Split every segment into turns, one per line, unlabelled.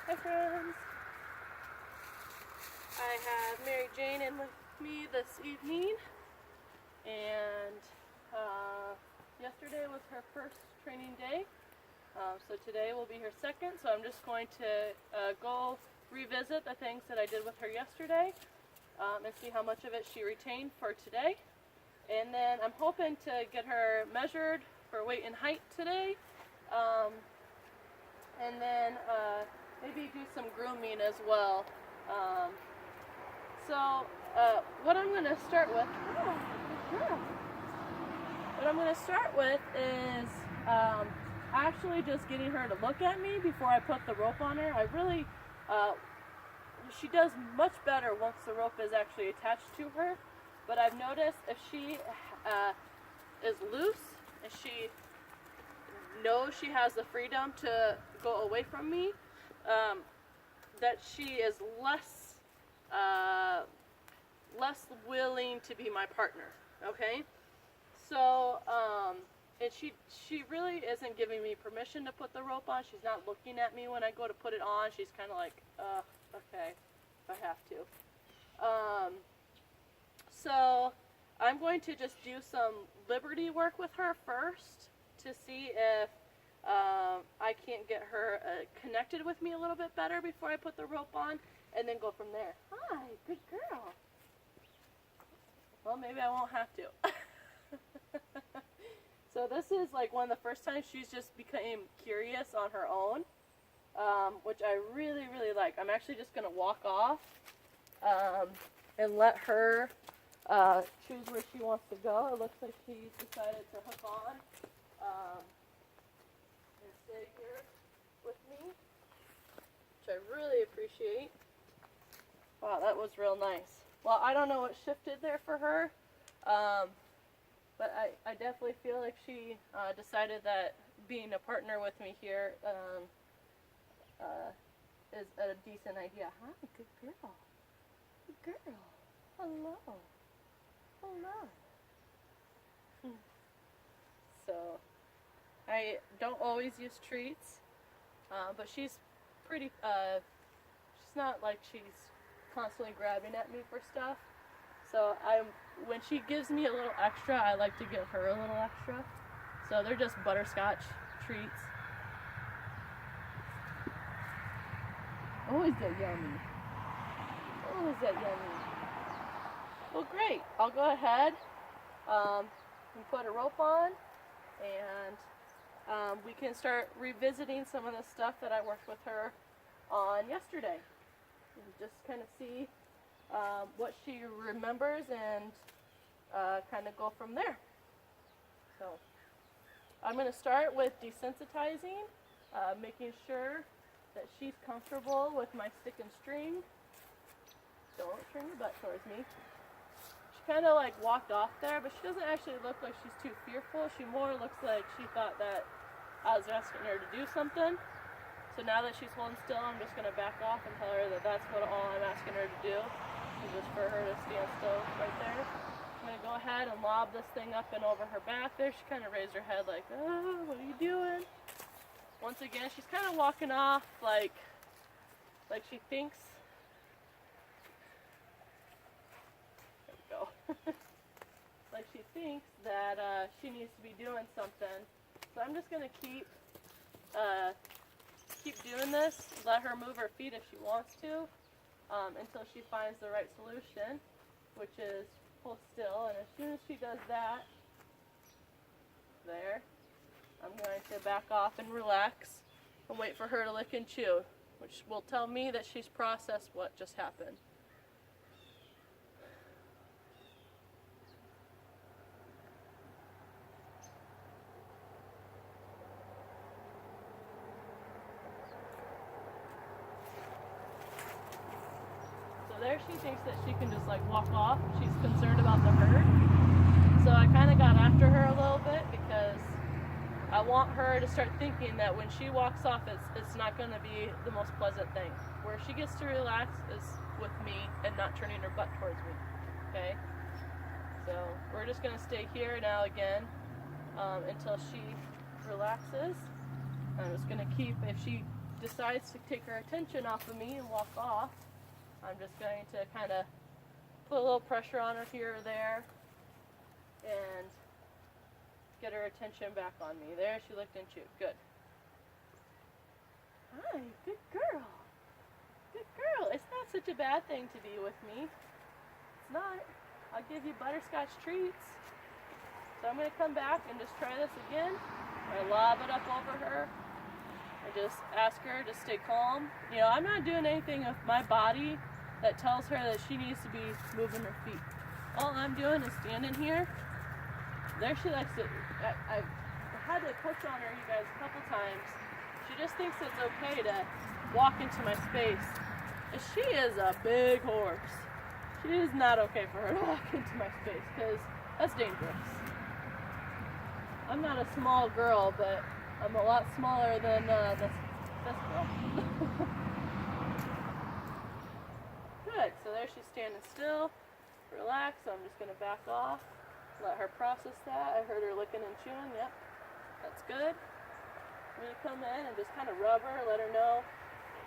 Hi friends! I have Mary Jane in with me this evening, and yesterday was her first training day, so today will be her second, so I'm just going to go revisit the things that I did with her yesterday and see how much of it she retained for today. And then I'm hoping to get her measured for weight and height today, and then maybe do some grooming as well. What I'm going to start with, is actually just getting her to look at me before I put the rope on her. She does much better once the rope is actually attached to her, but I've noticed if she is loose and she knows she has the freedom to go away from me, that she is less willing to be my partner. Okay, so and she really isn't giving me permission to put the rope on. She's not looking at me when I go to put it on. She's kind of like, okay, if I have to. So I'm going to just do some liberty work with her first to see if I can't get her connected with me a little bit better before I put the rope on, and then go from there. Hi, good girl. Well, maybe I won't have to. So this is like one of the first times she's just became curious on her own, which I really, really like. I'm actually just going to walk off and let her choose where she wants to go. It looks like she's decided to hook on and stay here with me, which I really appreciate. Wow, that was real nice. Well, I don't know what shifted there for her, but I definitely feel like she decided that being a partner with me here is a decent idea. Hi, good girl. Good girl. Hello. Hello. So, I don't always use treats, but she's pretty, she's not like she's constantly grabbing at me for stuff. So when she gives me a little extra, I like to give her a little extra. So they're just butterscotch treats. Oh, is that yummy? Oh, is that yummy? Well, great. I'll go ahead and put a rope on, and we can start revisiting some of the stuff that I worked with her on yesterday. And just kind of see what she remembers and kind of go from there. So I'm going to start with desensitizing, making sure that she's comfortable with my stick and string. Don't turn your butt towards me. She kind of like walked off there, but she doesn't actually look like she's too fearful. She more looks like she thought that I was asking her to do something. So now that she's holding still, I'm just going to back off and tell her that that's all I'm asking her to do, is just for her to stand still right there. I'm going to go ahead and lob this thing up and over her back there. She kind of raised her head like, oh, what are you doing? Once again, she's kind of walking off like she thinks. There we go. Like she thinks that she needs to be doing something. So I'm just going to keep doing this, let her move her feet if she wants to, until she finds the right solution, which is pull still. And as soon as she does that, there, I'm going to back off and relax and wait for her to lick and chew, which will tell me that she's processed what just happened. There she thinks that she can just like walk off. She's concerned about the herd. So I kind of got after her a little bit because I want her to start thinking that when she walks off, it's not going to be the most pleasant thing. Where she gets to relax is with me and not turning her butt towards me. Okay? So we're just going to stay here now again until she relaxes. I'm just going to keep, if she decides to take her attention off of me and walk off, I'm just going to kind of put a little pressure on her here or there and get her attention back on me. There, she licked and chewed. Good. Hi, good girl. Good girl. It's not such a bad thing to be with me. It's not. I'll give you butterscotch treats. So I'm going to come back and just try this again. I lob it up over her. I just ask her to stay calm. You know, I'm not doing anything with my body that tells her that she needs to be moving her feet. All I'm doing is standing here. There she likes to, I've had to push on her, you guys, a couple times. She just thinks it's okay to walk into my space. And she is a big horse. It is not okay for her to walk into my space because that's dangerous. I'm not a small girl, but I'm a lot smaller than this girl. Good, so there she's standing still, relaxed, so I'm just going to back off, let her process that. I heard her licking and chewing, yep, that's good. I'm going to come in and just kind of rub her, let her know,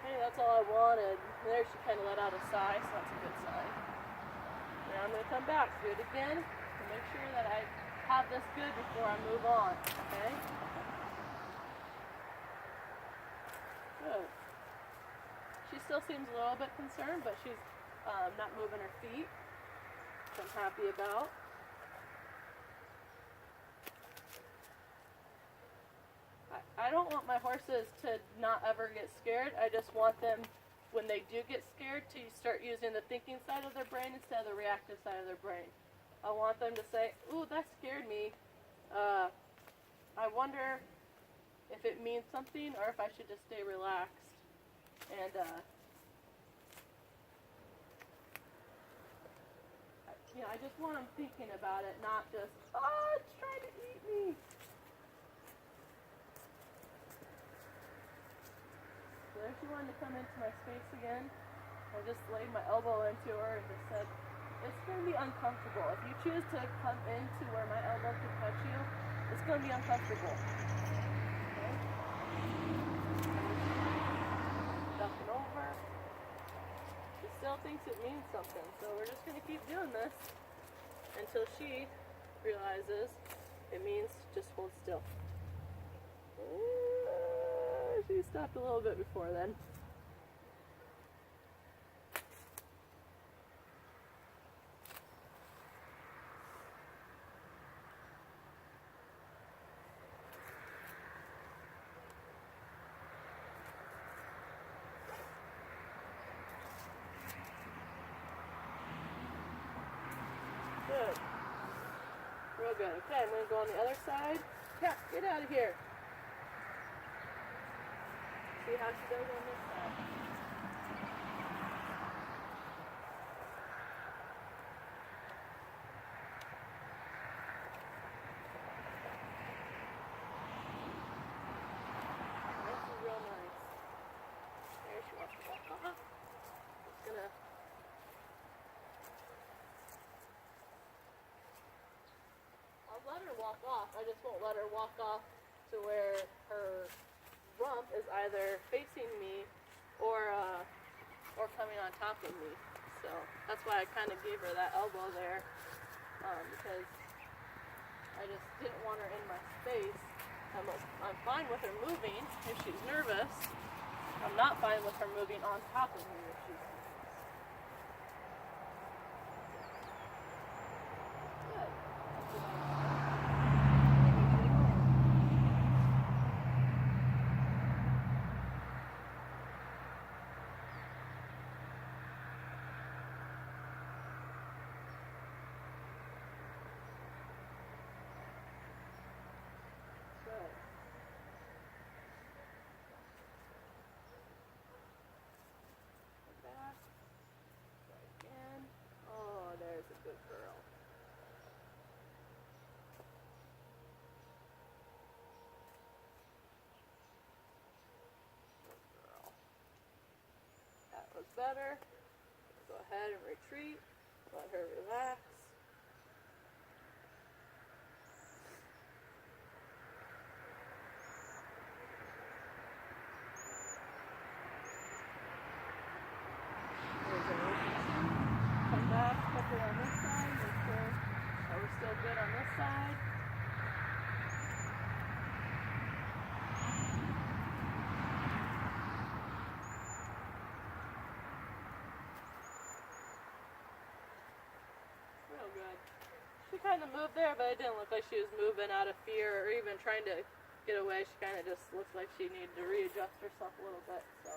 hey, that's all I wanted. And there she kind of let out a sigh, so that's a good sign. Now I'm going to come back, do it again, to make sure that I have this good before I move on, okay? Good. She still seems a little bit concerned, but she's not moving her feet, which I'm happy about. I don't want my horses to not ever get scared. I just want them, when they do get scared, to start using the thinking side of their brain instead of the reactive side of their brain. I want them to say, ooh, that scared me. I wonder if it means something or if I should just stay relaxed. And you know, I just want them thinking about it, not just, oh, it's trying to eat me. So there she wanted to come into my space again. I just laid my elbow into her and just said, it's going to be uncomfortable. If you choose to come into where my elbow can touch you, it's going to be uncomfortable. Okay? Ducking over. She still thinks it means something, so we're just going to keep doing this until she realizes it means just hold still. She stopped a little bit before then. Good. Real good. Okay, I'm going to go on the other side. Yeah, get out of here. See how she does on this side. This is real nice. There she wants to walk off. Just gonna let her walk off. I just won't let her walk off to where her rump is either facing me or coming on top of me. So that's why I kind of gave her that elbow there, because I just didn't want her in my space. I'm fine with her moving if she's nervous. I'm not fine with her moving on top of me if she's nervous. Good. Good. Back. Try again. Oh, there's a good girl. Good girl. That was better. Go ahead and retreat. Let her relax. She kind of moved there, but it didn't look like she was moving out of fear or even trying to get away. She kind of just looked like she needed to readjust herself a little bit. So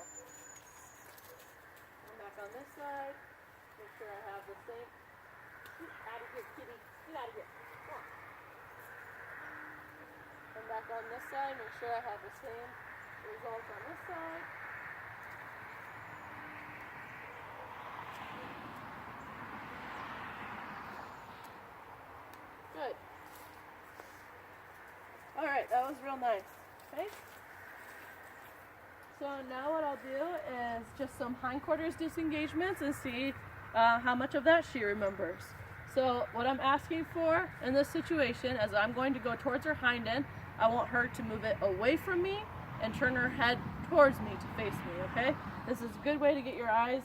I'm back on this side. Make sure I have the same. Get out of here, kitty. Get out of here. Come on. I'm back on this side. Make sure I have the same results on this side. Good. Alright, that was real nice. Okay? So now what I'll do is just some hindquarters disengagements and see how much of that she remembers. So what I'm asking for in this situation is I'm going to go towards her hind end. I want her to move it away from me and turn her head towards me to face me, okay? This is a good way to get your eyes,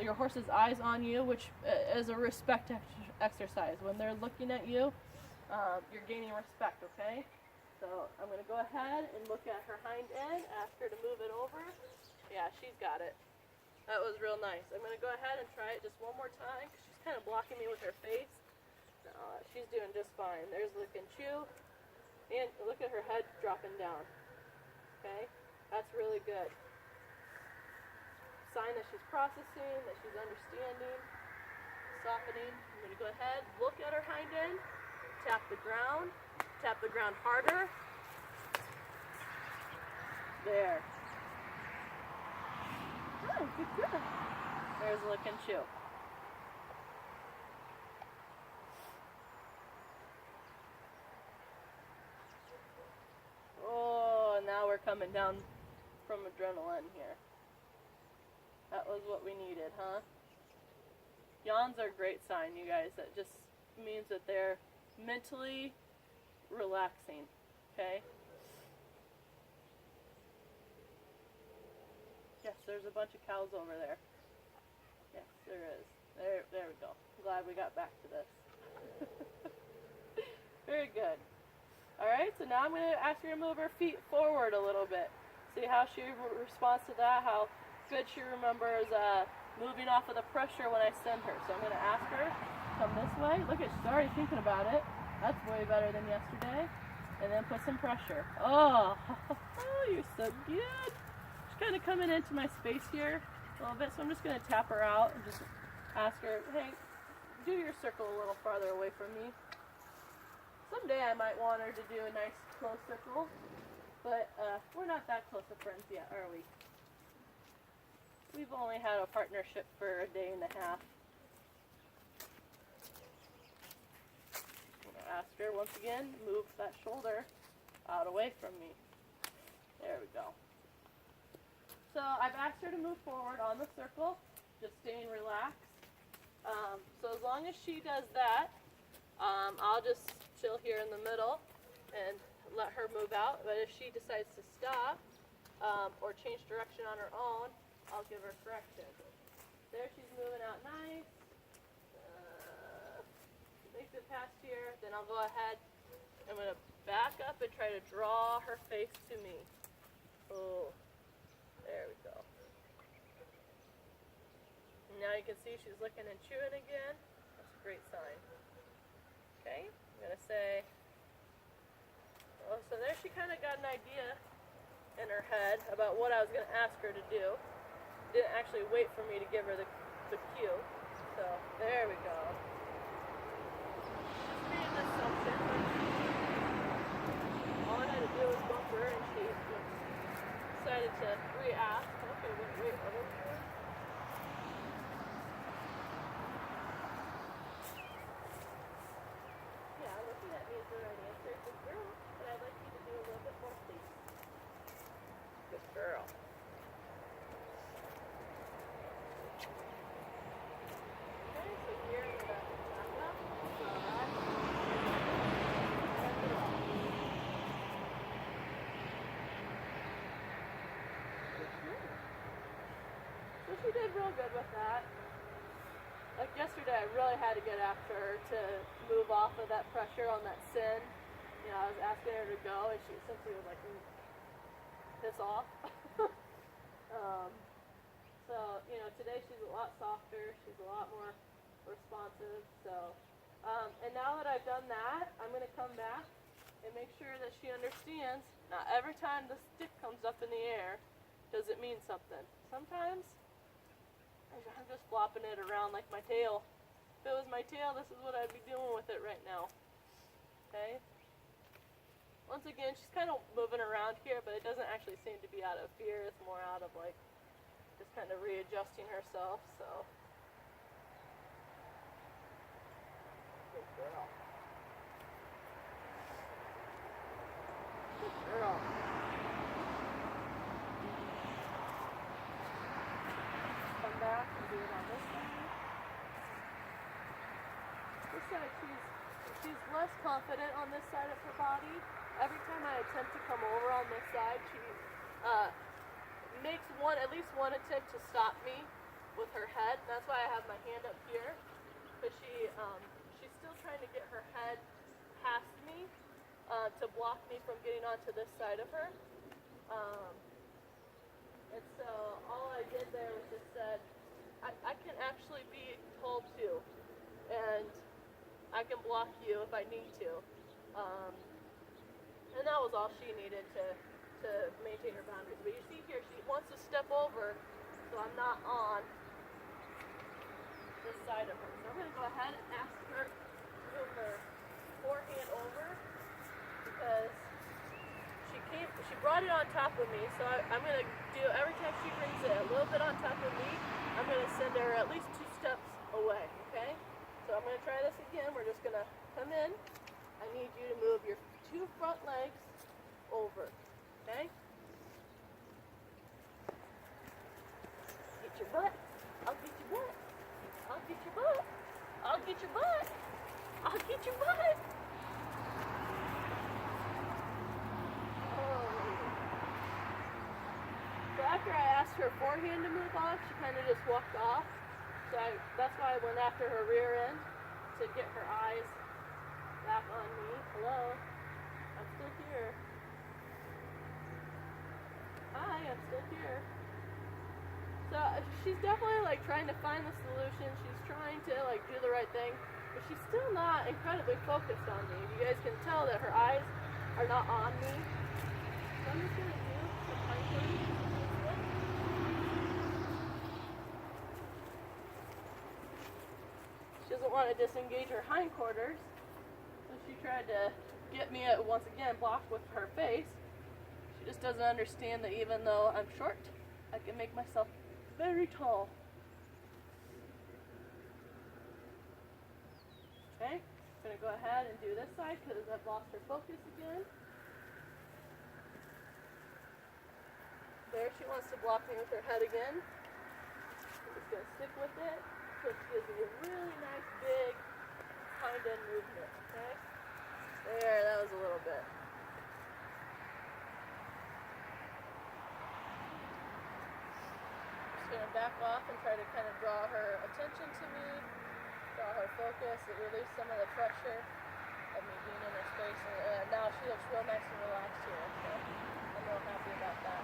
your horse's eyes on you, which is a respect exercise. When they're looking at you, you're gaining respect, okay? So I'm going to go ahead and look at her hind end, ask her to move it over. Yeah, she's got it. That was real nice. I'm going to go ahead and try it just one more time because she's kind of blocking me with her face. No, she's doing just fine. There's Lick and Chew. And look at her head dropping down. Okay? That's really good. Sign that she's processing, that she's understanding, softening. I'm going to go ahead, look at her hind end, tap the ground harder. There. Oh, good. There's Lick and Chew. Oh, now we're coming down from adrenaline here. That was what we needed, huh? Yawns are a great sign, you guys. That just means that they're mentally relaxing, okay? Yes, there's a bunch of cows over there. Yes, there is. There we go. I'm glad we got back to this. Very good. Alright, so now I'm going to ask her to move her feet forward a little bit. See how she responds to that, how good she remembers moving off of the pressure when I send her. So I'm going to ask her, come this way. Look at, she's already thinking about it. That's way better than yesterday. And then put some pressure. Oh, you're so good. She's kind of coming into my space here a little bit, so I'm just going to tap her out and just ask her, hey, do your circle a little farther away from me. Someday I might want her to do a nice close circle, but we're not that close of friends yet, are we? We've only had a partnership for a day and a half. I'm going to ask her once again, move that shoulder out away from me. There we go. So I've asked her to move forward on the circle, just staying relaxed. So as long as she does that, I'll just chill here in the middle and let her move out. But if she decides to stop or change direction on her own, I'll give her correction. There, she's moving out nice. Makes it past here. Then I'll go ahead. I'm going to back up and try to draw her face to me. Oh, there we go. And now you can see she's licking and chewing again. That's a great sign. Okay, I'm going to say, oh, so there she kind of got an idea in her head about what I was going to ask her to do. Didn't actually wait for me to give her the cue. So, there we go. Just made an assumption. All I had to do was bump her and she decided to re-ask. Okay, wait, what was it? Girl. Okay, so here I'm going to back up. So she did real good with that. Like yesterday, I really had to get after her to move off of that pressure on that sin. You know, I was asking her to go, and she simply was like, piss off. So, you know, today she's a lot softer, she's a lot more responsive, so And now that I've done that, I'm going to come back and make sure that she understands not every time the stick comes up in the air does it mean something. Sometimes I'm just flopping it around like my tail. If it was my tail, this is what I'd be doing with it right now. Okay? Once again, she's kind of moving around here, but it doesn't actually seem to be out of fear. It's more out of like just kind of readjusting herself. So. Good girl. Good girl. Come back and do it on this side. This side, she's less confident on this side of her body. Every time I attempt to come over on this side, she makes at least one attempt to stop me with her head. That's why I have my hand up here, because she's still trying to get her head past me to block me from getting onto this side of her. And so all I did there was just said, I can actually be told to, and I can block you if I need to. And that was all she needed to maintain her boundaries. But you see here, she wants to step over, so I'm not on this side of her. So I'm going to go ahead and ask her to move her forehand over, because she brought it on top of me, so I'm going to do, every time she brings it a little bit on top of me, I'm going to send her at least 2 steps away, okay? So I'm going to try this again. We're just going to come in. I need you to move your 2 front legs over, okay? Get your butt. I'll get your butt. I'll get your butt. I'll get your butt. I'll get your butt. So after I asked her forehand to move off, she kind of just walked off. So that's why I went after her rear end, to get her eyes back on me. Hello? I'm still here. Hi, I'm still here. So she's definitely like trying to find the solution. She's trying to like do the right thing, but she's still not incredibly focused on me. You guys can tell that her eyes are not on me. So I'm just going to do some hind. She doesn't want to disengage her hindquarters, so she tried to get me at, once again, blocked with her face. She just doesn't understand that even though I'm short, I can make myself very tall. Okay, I'm going to go ahead and do this side because I've lost her focus again. There, she wants to block me with her head again. I'm just going to stick with it. So she gives me a really nice big hind end movement, okay? There, that was a little bit. Just going to back off and try to kind of draw her attention to me, draw her focus, and release some of the pressure of me being in her space. And now she looks real nice and relaxed here, so I'm real happy about that.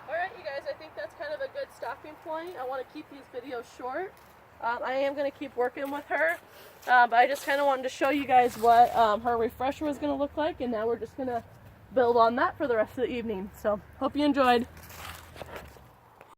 Alright, you guys, I think that's kind of a good stopping point. I want to keep these videos short. I am going to keep working with her, but I just kind of wanted to show you guys what her refresher was going to look like, and now we're just going to build on that for the rest of the evening. So, hope you enjoyed.